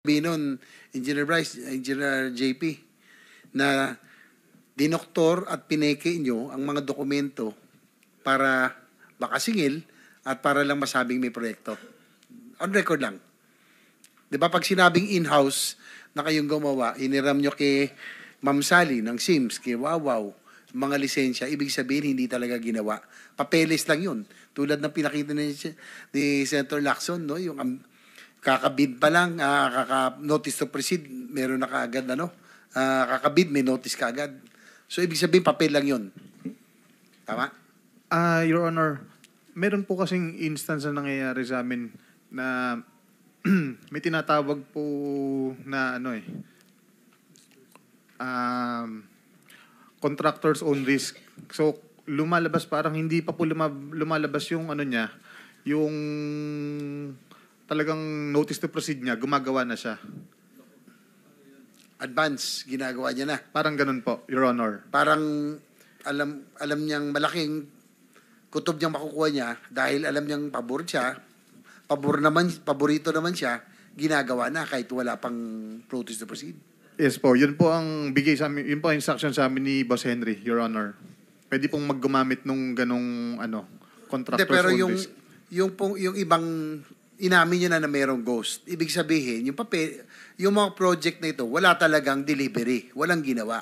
Binon, Engineer Bryce, Engineer JP, na dinoktor at pineke nyo ang mga dokumento para makasingil at para lang masabing may proyekto. On record lang. Di ba pag sinabing in-house na kayong gumawa, iniram nyo kay Ma'am Sally ng SIMS, kay Wawaw, mga lisensya, ibig sabihin hindi talaga ginawa. Papeles lang yun. Tulad ng pinakita ni Senator Lacson, no? Yung kakabid pa lang, kaka-notice to proceed, meron na kaagad, kakabid, may notice kaagad. So, ibig sabihin, papel lang yun. Tama? Your Honor, meron po kasing instance na nangyayari sa amin na may tinatawag po na contractor's own risk. So, lumalabas parang hindi pa po lumalabas yung yung talagang notice to proceed niya, gumagawa na siya. Advance, ginagawa niya na. Parang ganun po, Your Honor. Parang alam niyang malaking kutob niyang makukuha niya dahil alam niyang paborito naman siya, ginagawa na kahit wala pang notice to proceed. Yes po, yun po ang bigay sa amin, yun po ang instruction sa amin ni Boss Henry, Your Honor. Pwede pong maggumamit nung ganong contractor's pero own risk. yung ibang inamin niya na merong ghost. Ibig sabihin, yung mga project na ito, wala talagang delivery. Walang ginawa.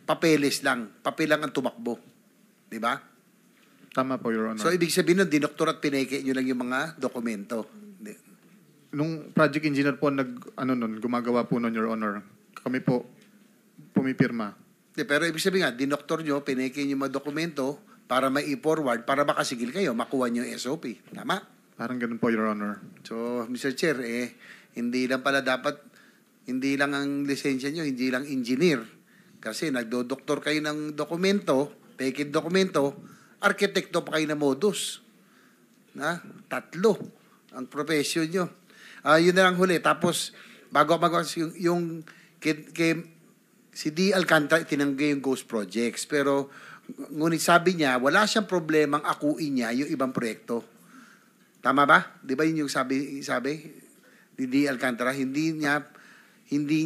Papeles lang. Papel lang ang tumakbo. Di ba? Tama po, Your Honor. So, ibig sabihin nun, dinoktor at pineke nyo lang yung mga dokumento. Nung project engineer po, gumagawa po nun, Your Honor. Kami po, pumipirma. Pero ibig sabihin nga, dinoktor nyo, pineke nyo yung mga dokumento para mai-forward, para makasigil kayo, makuha nyo yung SOP. Tama? Parang ganun po, Your Honor. So, Mr. Chair, hindi lang ang lisensya nyo, hindi lang engineer. Kasi nagdodoktor kayo ng dokumento, fake dokumento, arkitekto pa kayo na modus. 3 ang profession nyo. Yun na lang huli. Tapos, bago si D. Alcantara, tinanggi yung ghost projects. Pero, ngunit sabi niya, wala siyang problemang akuin niya yung ibang proyekto. Tama ba? Di ba yun yung sabi ni D. Alcantara? Hindi niya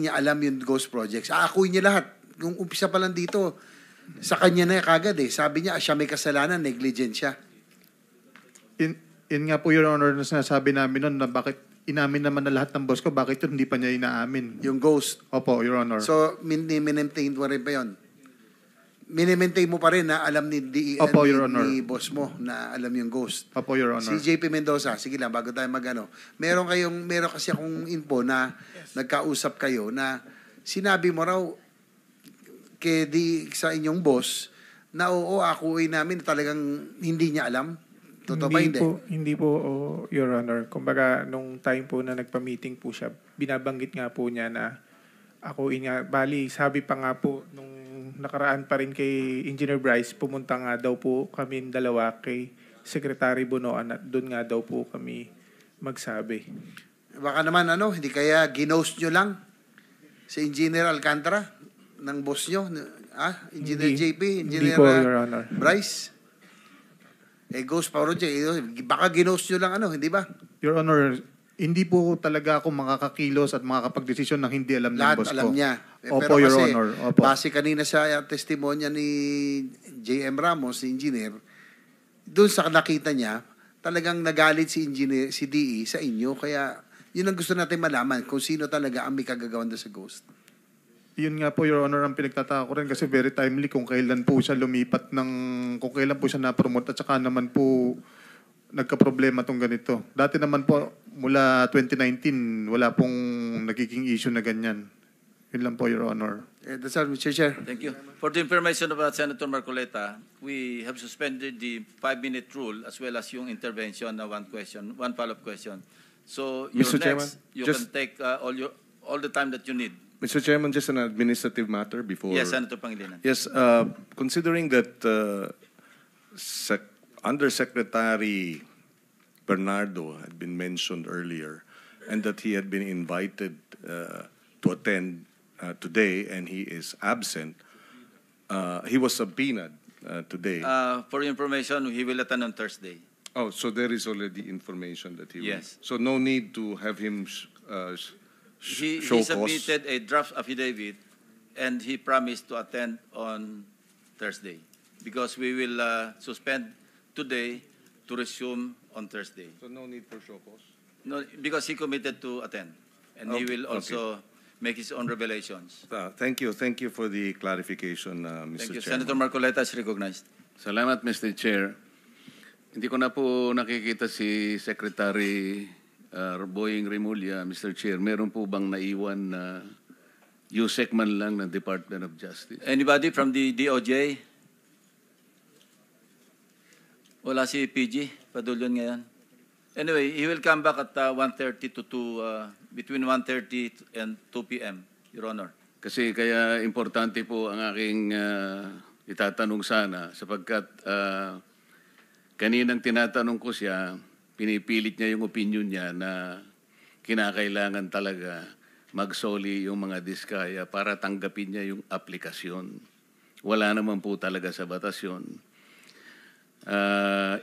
alam yung ghost projects. Akuin niya lahat. Kung umpisa pa lang dito, sa kanya na kagad Sabi niya, siya may kasalanan, negligent siya. In nga po, Your Honor, na sinasabi namin nun na bakit inamin naman na lahat ng boss ko, bakit yun hindi pa niya inaamin? Yung ghost. Opo, Your Honor. So, minimaintain mo rin pa yun? Minimaintain mo pa rin na alam ni Opo, Your Honor. Ni boss mo na alam yung ghost. Opo, Your Honor. Si JP Mendoza, sige lang, bago tayo meron kasi akong info na nagkausap kayo na sinabi mo raw sa inyong boss na akuin namin talagang hindi niya alam. Totoo ba hindi? Hindi po, Your Honor. Kumbaga, nung time po na nagpa-meeting po siya, binabanggit nga po niya na akuin nga. Bali, sabi pa nga po, nung nakaraan pa rin kay Engineer Bryce, pumunta nga daw po kami dalawa kay Secretary Bonoan at doon nga daw po kami magsabi. Baka naman hindi kaya ginost nyo lang si Engineer Alcantara ng boss nyo, Engineer JP, Engineer po, Your Honor. Bryce. Ghost project, baka ginost nyo lang hindi ba? Your Honor, hindi po talaga ako makakakilos at makakapag-desisyon ng hindi alam ng lahat boss ko. Lahat alam niya. Opo, Pero Your kasi, Honor. Opo. Base kanina sa testimonya ni JM Ramos, si engineer, doon sa nakita niya, talagang nagalit si DE sa inyo. Kaya yun ang gusto natin malaman, kung sino talaga ang may kagagawan doon sa ghost. Yun nga po, Your Honor, ang pinagtataka ko rin kasi very timely kung kailan po siya lumipat kung kailan po siya na-promote at saka naman po nagka-problema tong ganito. Dati naman po, mula 2019, wala pong nagiging issue na ganyan. Yun lang po, Your Honor. That's all, Mr. Chair. Thank you. For the information about Senator Marcoleta, we have suspended the 5-minute rule as well as yung intervention na one follow-up question. So, Mr. Chairman, you can take all the time that you need. Mr. Chairman, just an administrative matter before... Yes, Senator Pangilinan. Yes, considering that Undersecretary Bernardo had been mentioned earlier and that he had been invited to attend today and he is absent, he was subpoenaed today. For information, he will attend on Thursday. Oh, so there is already information that he will... Yes. So no need to have him He show cause. submitted a draft affidavit, and he promised to attend on Thursday, because we will suspend today to resume on Thursday. So no need for show cause? No, because he committed to attend, and he Okay, will also make his own revelations. Thank you. Thank you for the clarification, Mr. Thank you. Chairman. Senator Marcoleta is recognized. Salamat, Mr. Chair. Hindi ko na po nakikita si Secretary Boying Remulla, Mr. Chair. Meron po bang naiwan na USEC man lang ng Department of Justice? Anybody from the DOJ? Wala si PG Padulyon ngayon. Anyway, he will come back at 1:30 to 2, between 1:30 and 2 p.m., Your Honor. Kasi kaya importante po ang aking itatanong sana sapagkat kaninang tinatanong ko siya, pinipilit niya yung opinion niya na kinakailangan talaga magsoli yung mga diskaya para tanggapin niya yung aplikasyon. Wala naman po talaga sa batas yun.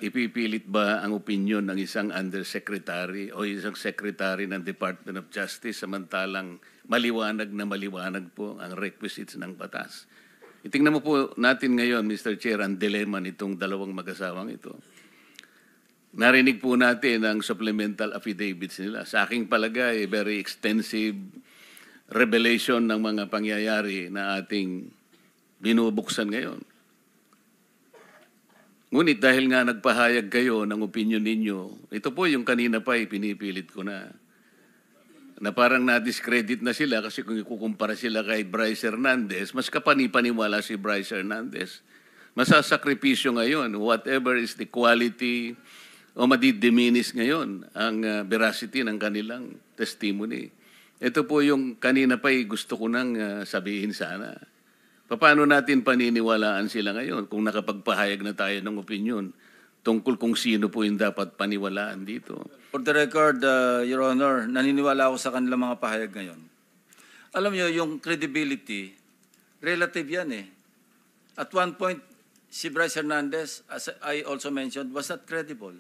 Ipipilit ba ang opinion ng isang undersecretary o isang secretary ng Department of Justice samantalang maliwanag na maliwanag po ang requisites ng batas? Itingnan mo po natin ngayon, Mr. Chair, ang dilemma nitong dalawang mag-asawang ito. Narinig po natin ang supplemental affidavits nila. Sa aking palagay, very extensive revelation ng mga pangyayari na ating binubuksan ngayon. Ngunit dahil nga nagpahayag kayo ng opinion ninyo, ito po yung kanina pa pinipilit ko na parang na-discredit na sila kasi kung ikukumpara sila kay Bryce Hernandez, mas kapani-paniwala si Bryce Hernandez. Masasakripisyo ngayon, whatever is the quality o madidiminis ngayon ang veracity ng kanilang testimony. Ito po yung kanina pa gusto ko nang sabihin sana. Paano natin paniniwalaan sila ngayon kung nakapagpahayag na tayo ng opinion tungkol kung sino po yung dapat paniwalaan dito? For the record, Your Honor, naniniwala ako sa kanilang mga pahayag ngayon. Alam niyo, yung credibility, relative yan eh. At one point, si Bryce Hernandez, as I also mentioned, was not credible.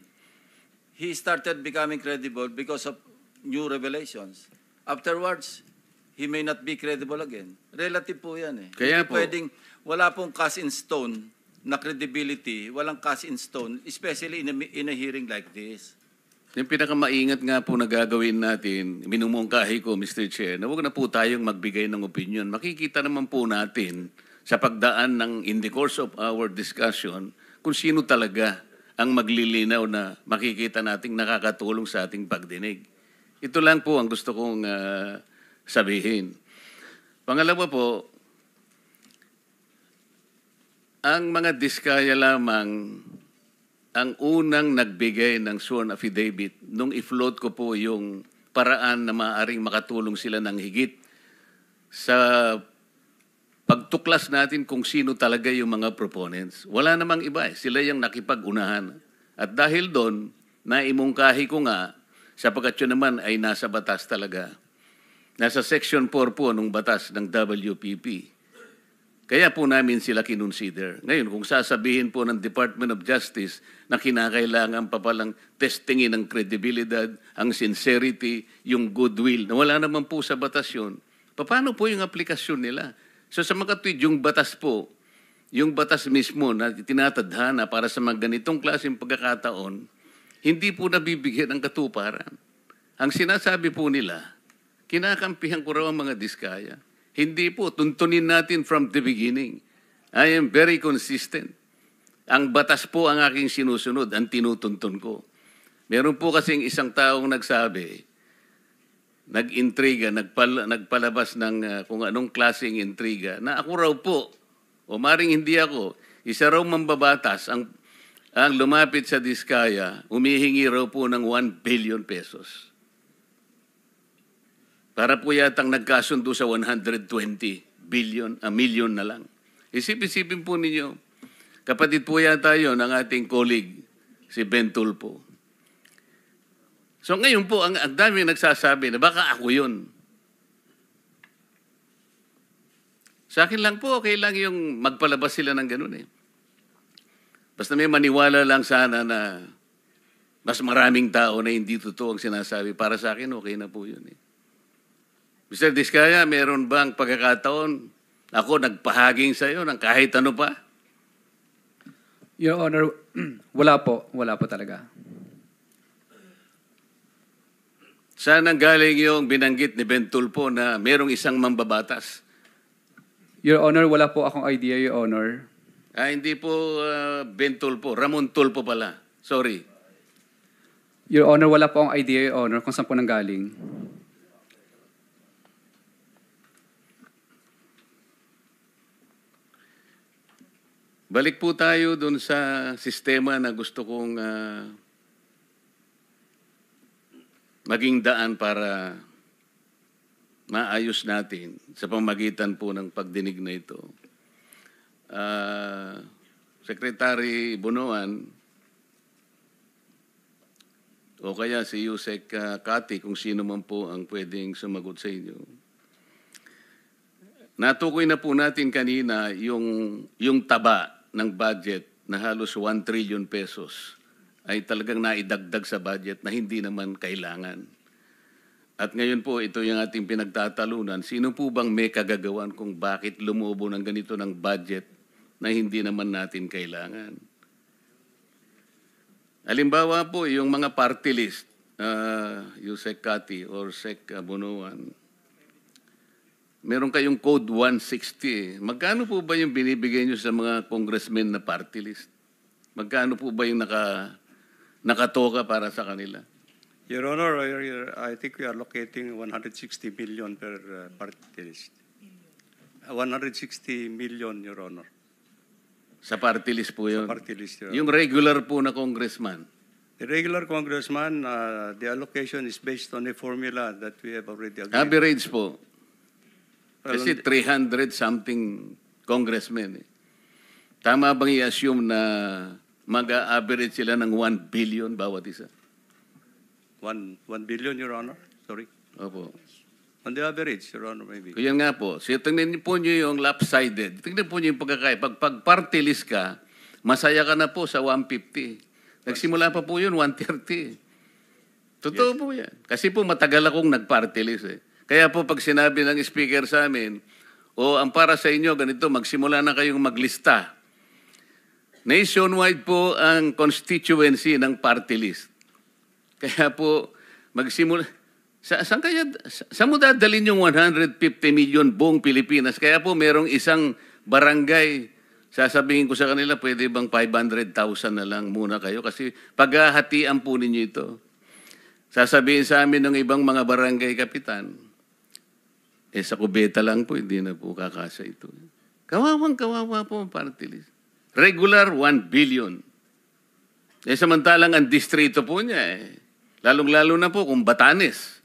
He started becoming credible because of new revelations. Afterwards, he may not be credible again. Relative po yan eh. Kaya Hindi po, pwedeng, wala pong cast in stone na credibility, walang cast in stone, especially in a hearing like this. yung pinakamaingat nga po na gagawin natin, minumungkahi ko, Mr. Chair, na huwag na po tayong magbigay ng opinion. Makikita naman po natin sa pagdaan ng in the course of our discussion kung sino talaga ang maglilinaw na makikita nating nakakatulong sa ating pagdinig. Ito lang po ang gusto kong sabihin. Pangalawa po, ang mga diskaya lamang ang unang nagbigay ng sworn affidavit nung i-float ko po yung paraan na maaaring makatulong sila ng higit sa pagtuklas natin kung sino talaga yung mga proponents. Wala namang iba eh. Sila yung nakipag-unahan. At dahil doon, naimungkahi ko nga, sapagkat yun naman ay nasa batas talaga. Nasa Section 4 po ng batas ng WPP. Kaya po namin sila kinonsider. Ngayon, kung sasabihin po ng Department of Justice na kinakailangan pa palang testingin ang kredibilidad, ang sincerity, yung goodwill, na wala naman po sa batas yun, paano po yung aplikasyon nila? So sa mga tweet, yung batas po, yung batas mismo na tinatadhana para sa mga ganitong klaseng pagkakataon, hindi po nabibigyan ng katuparan. Ang sinasabi po nila, kinakampihan ko raw ang mga diskaya. Hindi po, tuntunin natin from the beginning. I am very consistent. Ang batas po ang aking sinusunod, ang tinutuntun ko. Meron po kasing isang taong nagsabi, nag-intriga, nagpalabas ng kung anong klaseng intriga, na ako raw po, o maring hindi ako, isa raw mambabatas ang lumapit sa diskaya, humihingi raw po ng 1 billion pesos. Para po yatang nagkasundo sa 120 million na lang. Isip-isipin po ninyo, kapatid po yata yun ng ating colleague, si Ben Tulfo. So ngayon po, ang dami nagsasabi na baka ako yun. Sa akin lang po, okay lang yung magpalabas sila ng ganun eh. Basta may maniwala lang sana na mas maraming tao na hindi totoo ang sinasabi. Para sa akin, okay na po yun eh. Mr. Diskaya, meron bang pagkakataon ako nagpahaging sa iyo ng kahit ano pa? Your Honor, wala po. Wala po talaga. Saan ang galing yung binanggit ni Ben Tulfo na merong isang mambabatas? Your Honor, wala po akong idea, Your Honor. Hindi po Ben Tulfo, Ramon Tulfo pala. Sorry. Your Honor, wala po akong idea, Your Honor, kung saan po nanggaling. Balik po tayo dun sa sistema na gusto kong maging daan para maayos natin sa pamagitan po ng pagdinig na ito. Secretary Bunuan o kaya si Yusek Kati, kung sino man po ang pwedeng sumagot sa inyo. Natukoy na po natin kanina yung taba ng budget na halos 1 trillion pesos ay talagang naidagdag sa budget na hindi naman kailangan. At ngayon po, ito yung ating pinagtatalunan. Sino po bang may kagagawan kung bakit lumubo ng ganito ng budget na hindi naman natin kailangan? Halimbawa po, yung mga party list, Yusek Kati or Sec Bunuan, meron kayong Code 160. Magkano po ba yung binibigay nyo sa mga congressmen na party list? Magkano po ba yung nakatoka para sa kanila? Your Honor, I think we are allocating 160 million per party list. 160 million, Your Honor. Sa party list po yun? Sa party list, Your Honor. Yung regular po na congressman? The regular congressman, the allocation is based on a formula that we have already agreed. Average po. Kasi 300-something congressmen. Tama bang i-assume na mag-average sila ng 1 billion bawat isa? 1 billion, Your Honor. Sorry. Opo. On the average, Your Honor, maybe. Kaya nga po. So, tingnan po nyo yung lopsided. Tingnan po nyo yung pagkakaya. Pag party list ka, masaya ka na po sa 150. Nagsimula pa po yun, 130. Totoo po yan. Kasi po matagal akong nag-party list eh. Kaya po pag sinabi ng speaker sa amin, ang para sa inyo, ganito, magsimula na kayong maglista. Nationwide po ang constituency ng party list. Kaya po, magsimula, saan mo dadalhin yung 150 million buong Pilipinas? Kaya po merong isang barangay, sasabihin ko sa kanila, pwede bang 500,000 na lang muna kayo? Kasi paghahatian po ninyo ito. Sasabihin sa amin ng ibang mga barangay kapitan, sa kubeta lang po, hindi na po kakasa ito. Kawawang-kawawa po ang party list. Regular, 1 billion. Samantalang ang distrito po niya, lalong-lalo na po kung Batanes.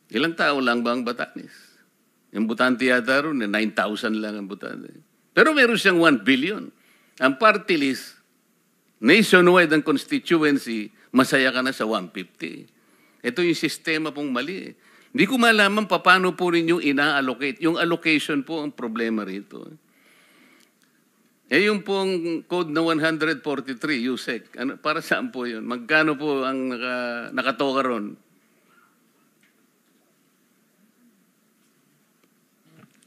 Ilang tao lang ba ang Batanes? Yung Butante yata ron, 9,000 lang ang Butante. Pero meron siyang 1 billion. Ang party list, nationwide ang constituency, masaya ka na sa 150. Ito yung sistema pong mali. Hindi ko malaman paano po ninyo ina-allocate. Yung allocation po ang problema rito. Yung pong code na 143, USEC, para saan po yun? Magkano po ang nakatoka ron?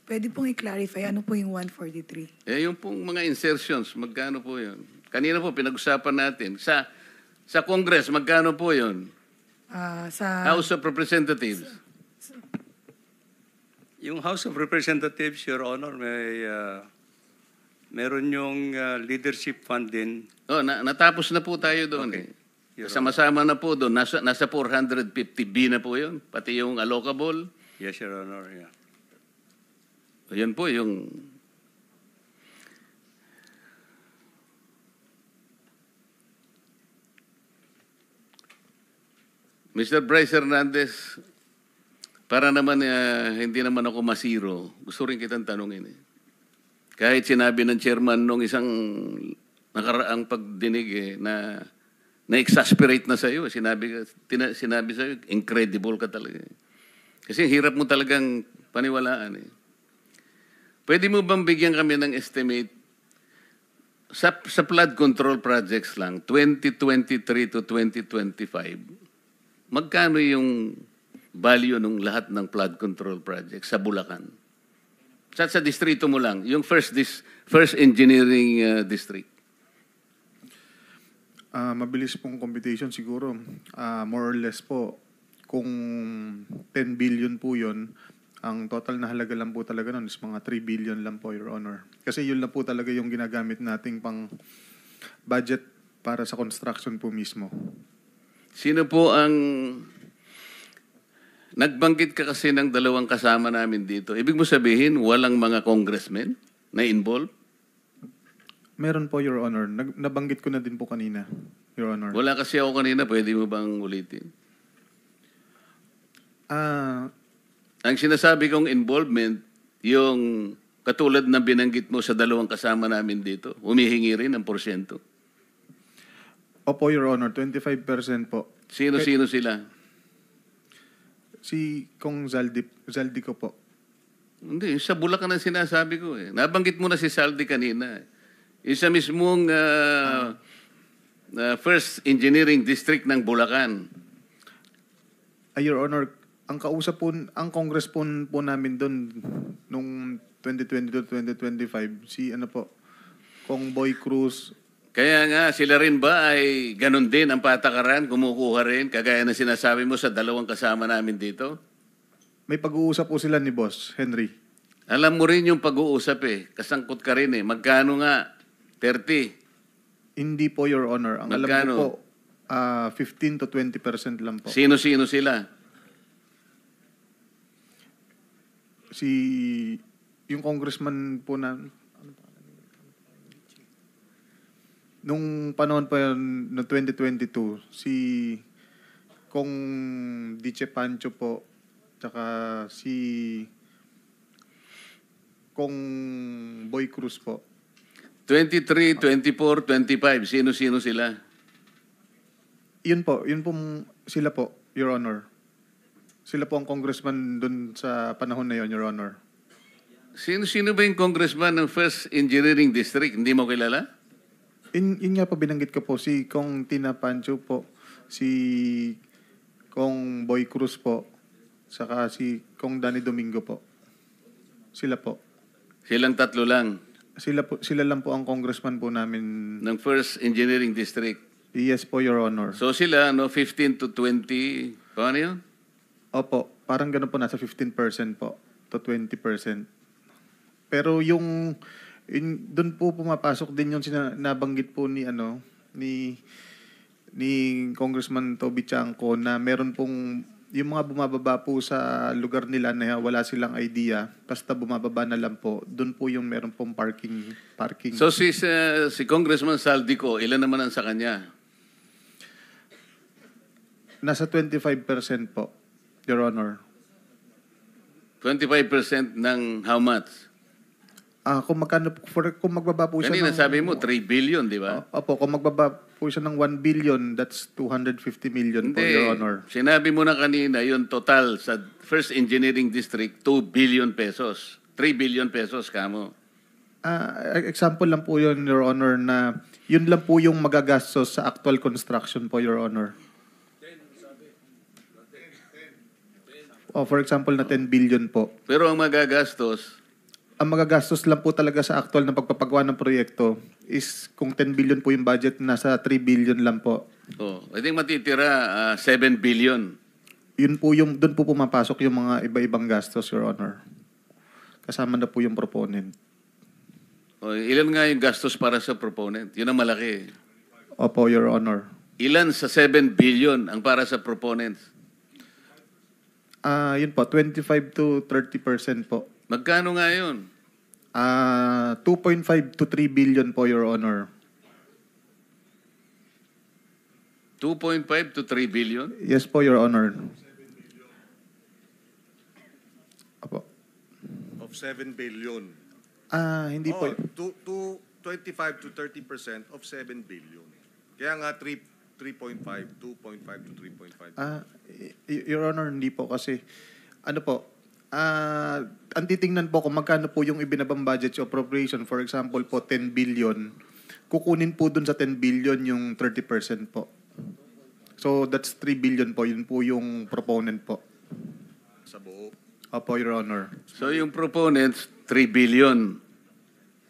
Pwede pong i-clarify, ano po yung 143? Yung pong mga insertions, magkano po yun? Kanina po, pinag-usapan natin. Sa Congress, magkano po yun? Sa House of Representatives. Yung House of Representatives, Your Honor, meron yung leadership fund din. Natapos na po tayo doon. Okay. Sama-sama na po doon. Nasa 450B na po yun. Pati yung allocable. Yes, Your Honor. Yeah. Yan po yung... Mr. Bryce Hernandez, para naman hindi naman ako masiro, gusto rin kitang tanungin. Kahit sinabi ng chairman nung isang nakaraang pagdinig na na-exasperate na sa'yo, sinabi sa'yo, incredible ka talaga. Kasi hirap mo talagang paniwalaan. Pwede mo bang bigyan kami ng estimate sa flood control projects lang, 2023 to 2025, magkano yung value ng lahat ng flood control project sa Bulacan? Sa distrito mo lang, yung first engineering district. Mabilis pong computation siguro. More or less po, kung 10 billion po yun, ang total na halaga lang po talaga nun is mga 3 billion lang po, Your Honor. Kasi yun lang po talaga yung ginagamit nating pang budget para sa construction po mismo. Sino po ang... Nagbanggit ka kasi ng dalawang kasama namin dito. Ibig mo sabihin, walang mga congressmen na involved? Meron po, Your Honor. Nabanggit ko na din po kanina, Your Honor. Wala kasi ako kanina. Pwede mo bang ulitin? Ang sinasabi kong involvement, yung katulad na binanggit mo sa dalawang kasama namin dito, humihingi rin ng porsyento. Opo, Your Honor. 25% po. Sino-sino sila? Si Kong Zaldi ko po. Hindi, sa Bulacan ang sinasabi ko eh. Nabanggit mo na si Saldi kanina. Isa mismong first engineering district ng Bulacan. Your Honor, ang kausap po, ang Congress po namin doon nung 2020 to 2025, si ano po, Kong Boy Cruz. Kaya nga, sila rin ba ay ganun din ang patakaran, kumukuha rin, kagaya na sinasabi mo sa dalawang kasama namin dito? May pag-uusap po sila ni Boss Henry. Alam mo rin yung pag-uusap eh. Kasangkot ka rin eh. Magkano nga? 30? Hindi po, Your Honor. Ang Magkano? alam ko po, 15 to 20% lang po. Sino-sino sila? Yung congressman po na... Nung panahon pa yun, no 2022, si Kong Diche Pancho po, tsaka si Kong Boy Cruz po. 23, 24, 25. Sino-sino sila? Yun po sila po, Your Honor. Sila po ang congressman dun sa panahon na yun, Your Honor. Sino-sino ba yung congressman ng First Engineering District? Hindi mo kilala? Yun nga po binanggit ko po, si Kong Tina Pancho po, si Kong Boy Cruz po, saka si Kong Danny Domingo po. Sila po. Silang tatlo lang Sila lang po ang congressman po namin. ng First Engineering District. Yes po, Your Honor. So sila, 15 to 20, paano yun? Opo, parang ganun po, nasa 15% po to 20%. Pero doon po pumapasok din yung nabanggit po ni Congressman Toby Chanco na meron pong yung mga bumababa po sa lugar nila na wala silang idea, basta bumababa na lang po, doon po yung meron pong parking. So si Congressman Saldico, ilan naman ang sa kanya? Nasa 25% po, Your Honor. 25% ng how much? Kung magbaba po siya Kanina sabi mo 3 billion, di ba? Opo, kung magbaba po siya ng 1 billion, that's 250 million po, Your Honor. Sinabi mo na kanina, yung total sa First Engineering District, 2 billion pesos. 3 billion pesos, kamo. Example lang po yun, Your Honor, na yun lang po yung magagastos sa actual construction po, Your Honor. For example, na 10 billion po. Pero ang magagastos, ang magagastos lang po talaga sa actual na pagpapagawa ng proyekto is kung 10 billion po yung budget, nasa 3 billion lang po. I think matitira 7 billion. Yun po doon po pumapasok yung mga iba-ibang gastos, Your Honor. Kasama na po yung proponent. Ilan nga yung gastos para sa proponent? Yun ang malaki. Opo, Your Honor. Ilan sa 7 billion ang para sa proponents? Yun po, 25 to 30% po. Magkano nga yun? 2.5 to 3 billion po, Your Honor. 2.5 to 3 billion? Yes po, Your Honor. Apo. Of 7 billion. Hindi po. 25 to 30% of 7 billion. Kaya nga 3.5, 2.5 to 3.5. Your Honor, hindi po kasi, ang titingnan po kung magkano po yung ibinabang budget o appropriation. For example po, 10 billion. Kukunin po dun sa 10 billion yung 30% po. So, that's 3 billion po. Yun po yung proponent po. Sa buo. Opo, Your Honor. So yung proponents, 3 billion.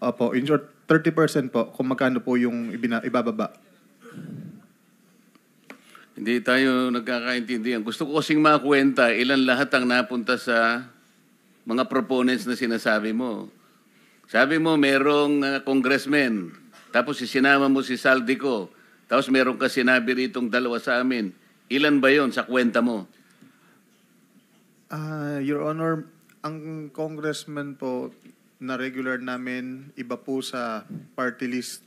Opo, in short, 30% po kung magkano po yung ibababa. Hindi tayo nagkakaintindihan. Gusto ko kasing makwenta ilan lahat ang napunta sa mga proponents na sinasabi mo. Sabi mo, merong congressman, tapos sinama mo si Saldico, tapos meron ka sinabi ritong dalawa sa amin. Ilan ba yon sa kwenta mo? Your Honor, ang congressman po na regular namin, iba po sa party list.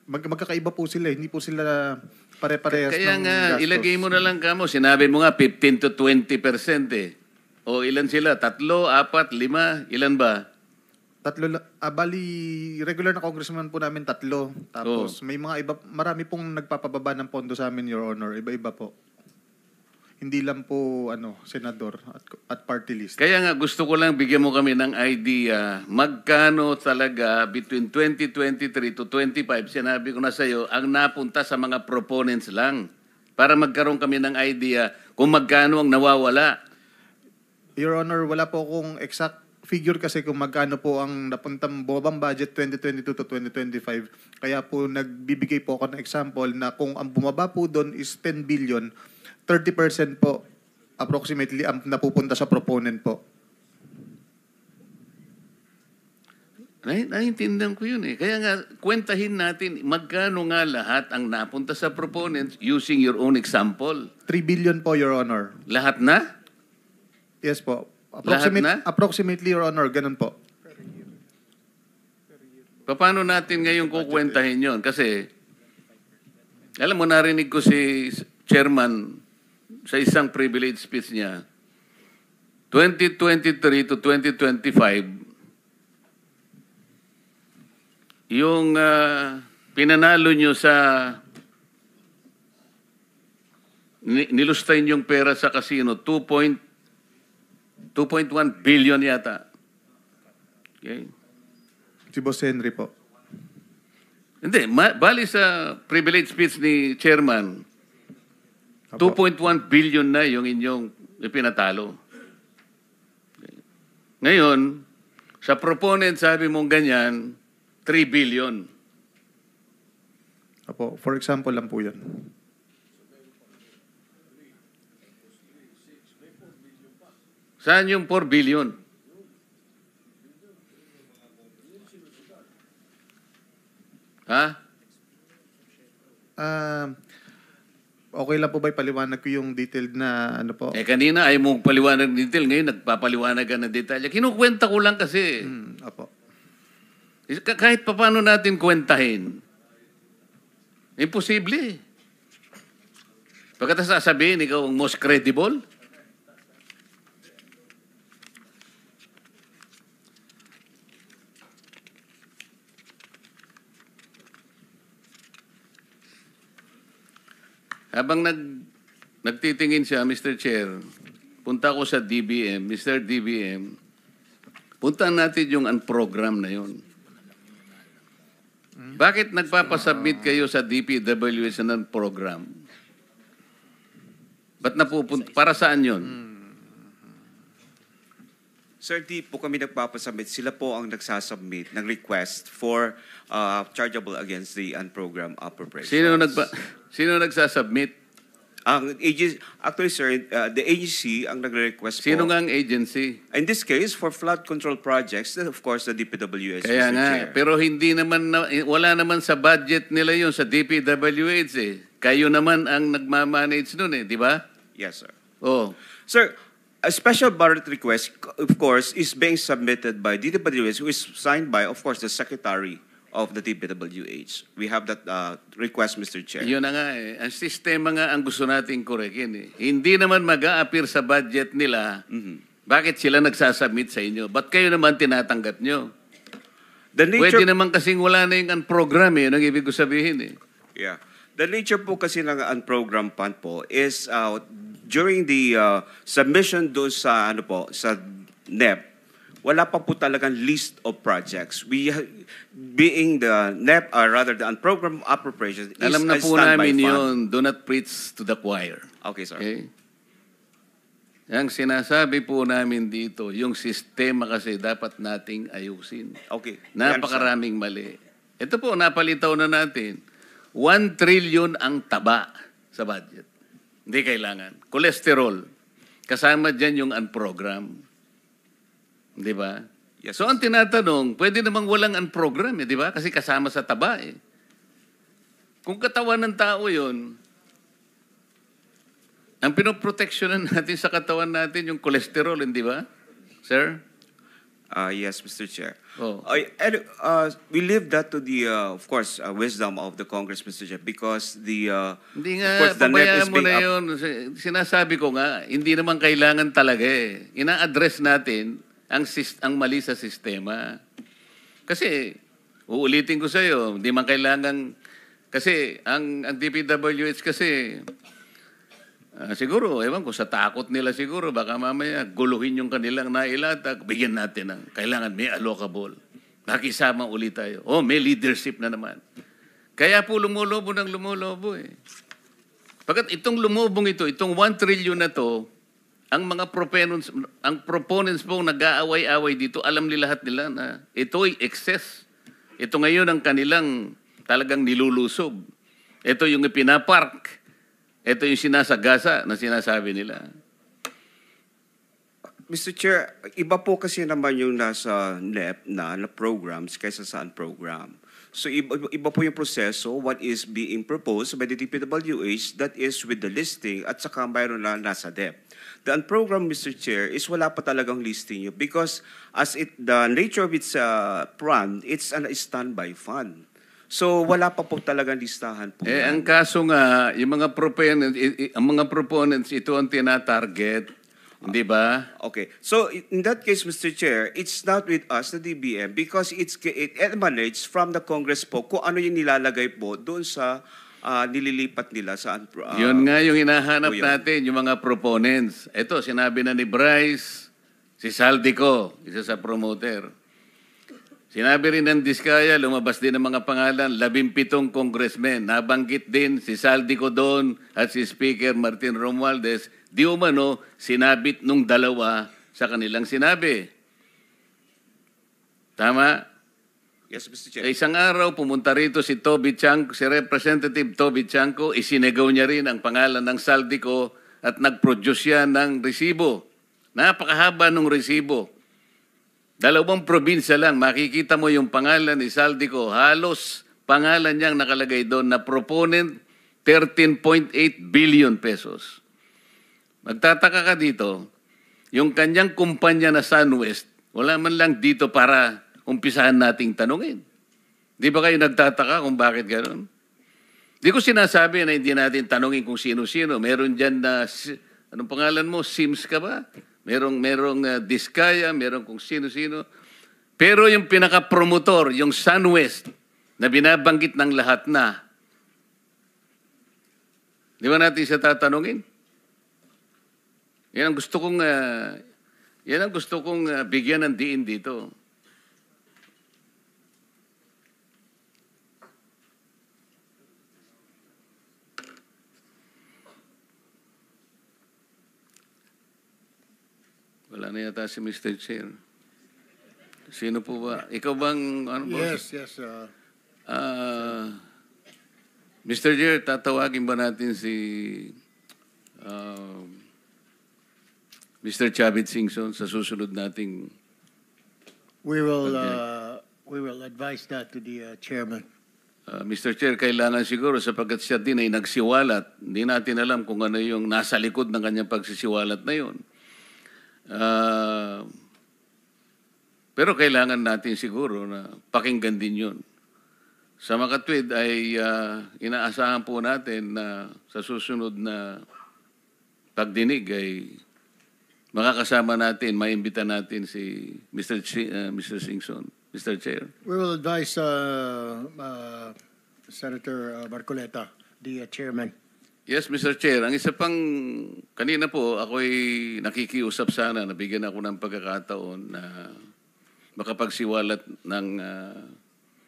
Magkakaiba po sila, hindi po sila pare-parehas Kaya ng nga, gastos. ilagay mo na lang kamo. Sinabi mo nga 15 to 20% eh. O ilan sila? 3, 4, 5? Ilan ba? Bali, regular na congressman po namin 3. Tapos may mga iba, marami pong nagpapababa ng pondo sa amin, Your Honor. Iba-iba po. Hindi lang po senador at party list. Kaya nga gusto ko lang bigyan mo kami ng idea magkano talaga between 2023 to 25, sinabi ko na sa iyo, ang napunta sa mga proponents lang para magkaroon kami ng idea kung magkano ang nawawala. Your Honor, wala po akong exact figure kasi kung magkano po ang napuntang bumabang budget 2022 to 2025. Kaya po nagbibigay po ako ng example na kung ang bumaba po doon is 10 billion, 30% po approximately ang napupunta sa proponent po. Naiintindihan ko yun eh. Kaya nga, kwentahin natin magkano nga lahat ang napunta sa proponents using your own example. 3 billion po, Your Honor. Lahat na? Yes po. Lahat na? Approximately, Your Honor, ganun po. Paano natin ngayon kukwentahin yon? Kasi, alam mo, narinig ko si Chairman sa isang privilege speech niya, 2023 to 2025, yung pinanalo nyo sa nilustay yung pera sa casino, 2.1 billion yata. Okay? Si Boss Henry po. Hindi, bali sa privilege speech ni Chairman, 2.1 billion na yung inyong ipinatalo. Okay. Ngayon, sa proponent sabi mong ganyan, 3 billion. Apo, for example lang po yan. Saan yung 4 billion? Ha? Okay lang po ba ipaliwanag ko yung detailed na ano po? Kanina ay mong paliwanag ng detail, ngayon nagpapaliwanag ka ng detalye. Kinukwenta ko lang kasi. Apo. Kahit pa paano natin kwentahin, imposible. Pagkatapos sasabihin, ikaw ang most credible. Habang nagtitingin siya, Mr. Chair, punta ko sa DBM. Mr. DBM, punta natin yung unprogram na yun. Bakit nagpapasubmit kayo sa DPWH ng program? Ba't napupunta? Para saan yun? Sir, di po kami nagpapasubmit. Sila po ang nagsasubmit ng request for chargeable against the unprogrammed appropriations. Sino nagsasubmit? Ang agency, actually, sir, the agency ang nagre-request Sino po. nga ang agency? In this case, for flood control projects, then of course, the DPWH. Kaya Mr. nga, Chair. pero hindi naman, wala naman sa budget nila yun sa DPWH eh. Kayo naman ang nagmamanage nun eh, di ba? Yes, sir. Oh. Sir, a special budget request, of course, is being submitted by DPWH, who is signed by, of course, the Secretary of the DPWH. We have that request, Mr. Chair. Yun na nga eh. Ang sistema nga ang gusto nating korekin eh. Hindi naman mag-a-appear sa budget nila. Bakit sila nagsasubmit sa inyo? Ba't kayo naman tinatanggap nyo? Pwede naman kasing wala na yung program eh. Yun ang ibig ko sabihin eh. Yeah. The nature po kasi ng unprogrammed fund po is during the submission doon sa sa NEP, wala pa po talagang list of projects. We being the NEP, or rather the unprogrammed appropriations, Alam na is po a standby namin fund. yun. Do not preach to the choir. Okay, sir. Okay? Ang sinasabi po namin dito, yung sistema kasi dapat nating ayusin. Okay. Napakaraming mali. Ito po, napalitaw na natin. 1 trillion ang taba sa budget. Hindi kailangan. Cholesterol. Kasama dyan yung unprogram. Di ba? Yes, So ang tinatanong, pwede namang walang unprogram, di ba? Kasi kasama sa taba eh. Kung katawan ng tao yun, ang pinoproteksyonan natin sa katawan natin yung cholesterol, hindi ba? Sir? Yes, Mr. Chair. Oh. We leave that to the, of course, wisdom of the Congress, Mr. Chair, because the, Hindi of nga, course, the NEP pabayaan is mo being na yun. Sinasabi ko nga, hindi naman kailangan talaga eh. Ina-address natin ang mali sa sistema. Kasi, uulitin ko sa iyo, hindi man kailangan, kasi ang DPWH kasi, siguro, ewan ko, sa takot nila siguro, baka mamaya guluhin yung kanilang nailatag, bigyan natin ng kailangan may allocable. Nakisama ulit tayo. Oh, may leadership na naman. Kaya po lumulobo ng lumulobo eh. Pagkat itong lumubong ito, itong 1 trillion na to, ang mga proponents po nag-aaway-away dito, alam nila lahat nila na ito'y excess. Ito ngayon ang kanilang talagang nilulusob. Ito yung ipinapark. Ito yung sinasagasa na sinasabi nila. Mr. Chair, iba po kasi naman yung nasa NEP na programs kaysa saan program. So iba po yung proseso, what is being proposed by the DPWH, that is with the listing at saka mayroon na nasa DEP. The program, Mr. Chair, is wala pa talagang listing yun because the nature of its fund, it's a standby fund. So wala pa po talagang listahan po. Ang kaso nga, yung mga proponents, ito ang tina-target. Hindi ba? Okay. So in that case, Mr. Chair, it's not with us, the DBM, because it emanates from the Congress po kung ano yung nilalagay po doon sa nililipat nila sa... yun nga yung hinahanap yun. natin, yung mga proponents. Ito, sinabi na ni Bryce, si Saldico, isa sa promoter. Sinabi rin ng Diskaya, lumabas din ang mga pangalan, 17 congressmen. Nabanggit din si Saldico doon at si Speaker Martin Romualdez. Di umano, sinabit nung dalawa sa kanilang sinabi. Tama? Yes, Mr. Chair. Isang araw, pumunta rito si Toby Chanco, si Representative Toby Chanco, isinegaw niya rin ang pangalan ng Saldico at nag-produce siya ng resibo. Napakahaba ng resibo. 2 probinsya lang, makikita mo yung pangalan ni Saldico. Halos pangalan niyang nakalagay doon na proponent 13.8 billion pesos. Magtataka ka dito, yung kanyang kumpanya na SunWest, wala man lang dito para umpisahan nating tanungin. Di ba kayo nagtataka kung bakit gano'n? Di ko sinasabi na hindi natin tanungin kung sino-sino. Meron dyan na, anong pangalan mo, Sims ka ba? Merong Diskaya, merong kung sino-sino. Pero yung pinaka-promotor, yung SunWest, na binabanggit ng lahat na, di ba natin siya tatanungin? Yan ang gusto kong bigyan ng diin dito. Wala na yata si Mr. Chair. Sino po ba? Ikaw bang... Ano ba? Yes. Mr. Chair, tatawagin ba natin si Mr. Chavit Singson sa susunod nating... We will advise that to the chairman. Mr. Chair, kailangan siguro sapagkat siya din ay nagsiwalat. Hindi natin alam kung ano yung nasa likod ng kanyang pagsisiwalat na yun. Pero kailangan natin siguro na pakinggan din yun. Sa makatwid ay inaasahan po natin na sa susunod na pagdinig ay makakasama natin, maimbita natin si Mr. Singson, Mr. Chair. We will advise Senator Marcoleta, the chairman. Yes, Mr. Chair. Ang isa pang, kanina po, ako'y nakikiusap sana, nabigyan ako ng pagkakataon na makapagsiwalat ng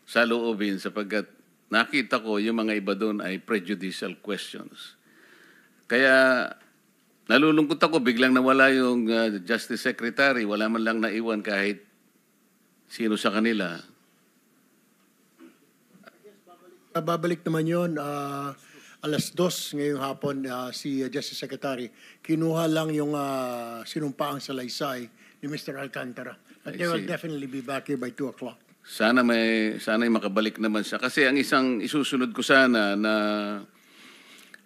saloobin sapagkat nakita ko yung mga iba doon ay prejudicial questions. Kaya Nalulungkot ako, biglang nawala yung Justice Secretary. Wala man lang naiwan kahit sino sa kanila. Babalik naman yun, alas 2 ngayong hapon, si Justice Secretary, kinuha lang yung sinumpaang salaysay ni Mr. Alcantara. But they will definitely be back here by 2 o'clock. Sana may makabalik naman siya. Kasi ang isang isusunod ko sana na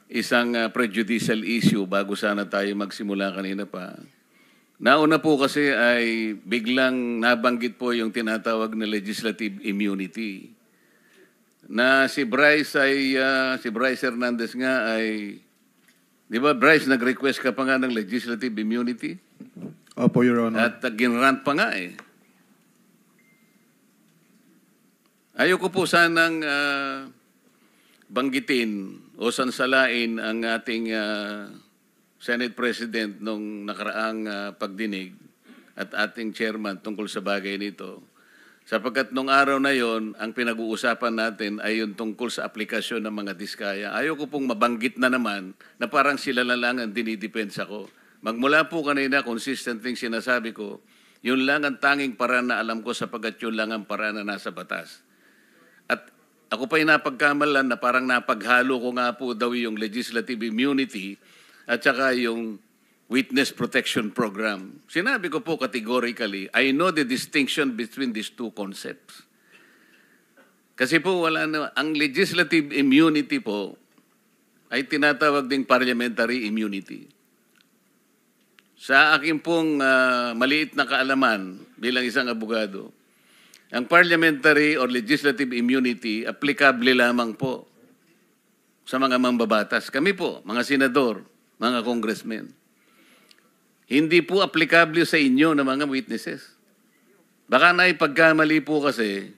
isang prejudicial issue bago sana tayo magsimula kanina pa. Nauna po kasi ay biglang nabanggit po yung tinatawag na legislative immunity. Na si Bryce Hernandez nga ay, di ba Bryce, nag-request ka pa nga ng legislative immunity? Opo, Your Honor. At ginrant pa nga eh. Ayoko po sanang banggitin o sansalain ang ating Senate President nung nakaraang pagdinig at ating chairman tungkol sa bagay nito. Sapagkat nung araw na yon, ang pinag-uusapan natin ay yung tungkol sa aplikasyon ng mga diskaya. Ayoko pong mabanggit na naman na parang sila lang ang dinidepensa ko. Magmula po kanina, consistent thing sinasabi ko, yun lang ang tanging paraan na alam ko sapagkat yun lang ang paraan na nasa batas. At ako pa'y napagkamalan na parang napaghalo ko nga po daw yung legislative immunity at saka yung Witness Protection Program. Sinabi ko po categorically, I know the distinction between these two concepts. Kasi po ang legislative immunity po ay tinatawag ding parliamentary immunity. Sa akin pong maliit na kaalaman bilang isang abogado, ang parliamentary or legislative immunity applicable lamang po sa mga mambabatas. Kami po, mga senador, mga congressmen. Hindi po applicable sa inyo na mga witnesses. Baka naipagkamali po kasi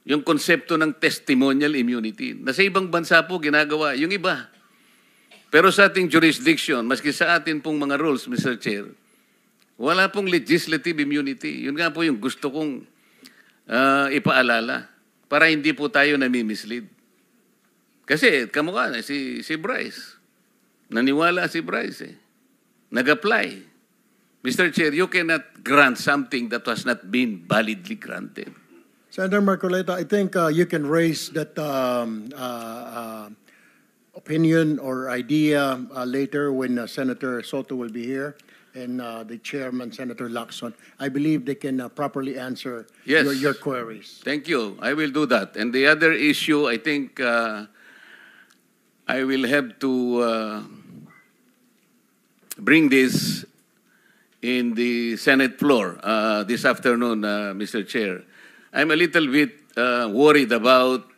yung konsepto ng testimonial immunity. Na sa ibang bansa po ginagawa, yung iba. Pero sa ating jurisdiction, maski sa atin pong mga rules, Mr. Chair, wala pong legislative immunity. Yun nga po yung gusto kong ipaalala para hindi po tayo nami-mislead. Kasi kamukha na si Bryce. Naniwala si Bryce eh. Nag-apply. Mr. Chair, you cannot grant something that has not been validly granted. Senator Marcoleta, I think you can raise that opinion or idea later when Senator Soto will be here and the chairman, Senator Lacson. I believe they can properly answer your queries. Thank you. I will do that. And the other issue, I think I will have to bring this in the Senate floor this afternoon, Mr. Chair. I'm a little bit worried about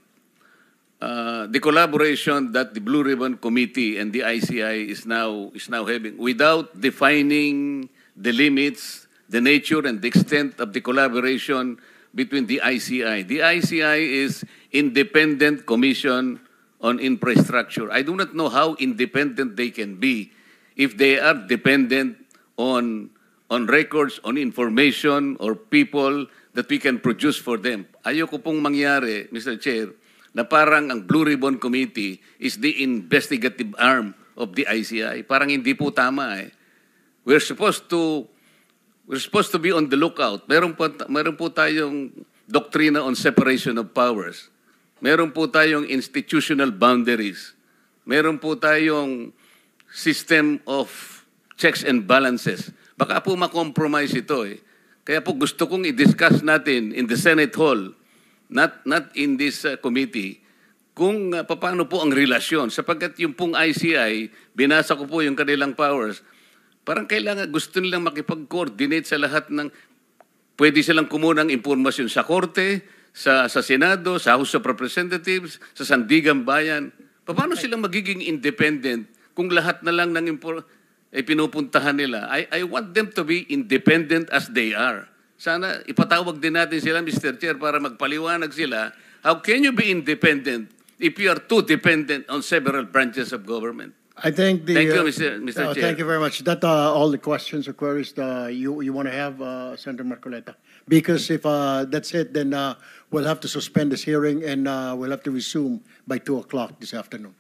the collaboration that the Blue Ribbon Committee and the ICI is now having without defining the limits, the nature and the extent of the collaboration between the ICI. The ICI is Independent Commission on Infrastructure. I do not know how independent they can be if they are dependent on records, on information, or people that we can produce for them. Ayoko pong mangyari, Mr. Chair, na parang ang Blue Ribbon Committee is the investigative arm of the ICI. Parang hindi po tama eh. We're supposed to be on the lookout. Meron po tayong doctrina on separation of powers. Meron po tayong institutional boundaries. Meron po tayong system of checks and balances. Baka po makompromise ito eh. Kaya po gusto kong i-discuss natin in the Senate Hall, not in this committee, kung paano po ang relasyon. Sapagkat yung pong ICI, binasa ko po yung kanilang powers, parang kailangan, gusto nilang makipag-coordinate sa lahat ng, pwede silang kumuha ng impormasyon sa Korte, sa Senado, sa House of Representatives, sa Sandigan Bayan. Paano silang magiging independent kung lahat na lang ng pinupuntahan nila? I want them to be independent as they are. Sana ipatawag din natin sila, Mr. Chair, para magpaliwanag sila. How can you be independent if you are too dependent on several branches of government? I think Thank you, Mr. Chair. Thank you very much. That all the questions or queries you want to have, Senator Marcoleta. Because if that's it, then we'll have to suspend this hearing and we'll have to resume by 2 o'clock this afternoon.